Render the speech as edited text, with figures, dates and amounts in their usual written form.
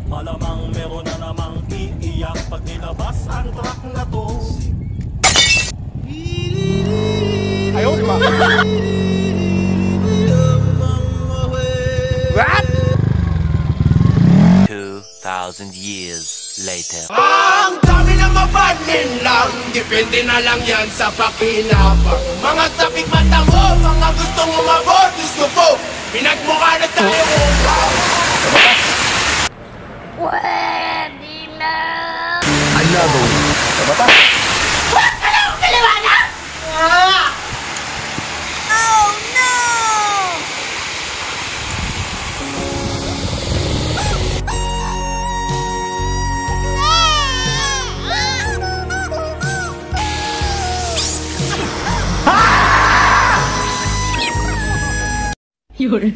Malamang meron na namang iiyak pag nilabas ang truck na to. Ayaw, di ba? What? 2,000 years later. Ang dami na mapanin lang, depende na lang yan sa pakinabang. Mga sapig mata mo, mga gustong umabot, gusto ko, pinagmukha na tayo. Pwede na. Another one. Tama ba? Huwag ka na akong kaliwanag! Oh no! Yun.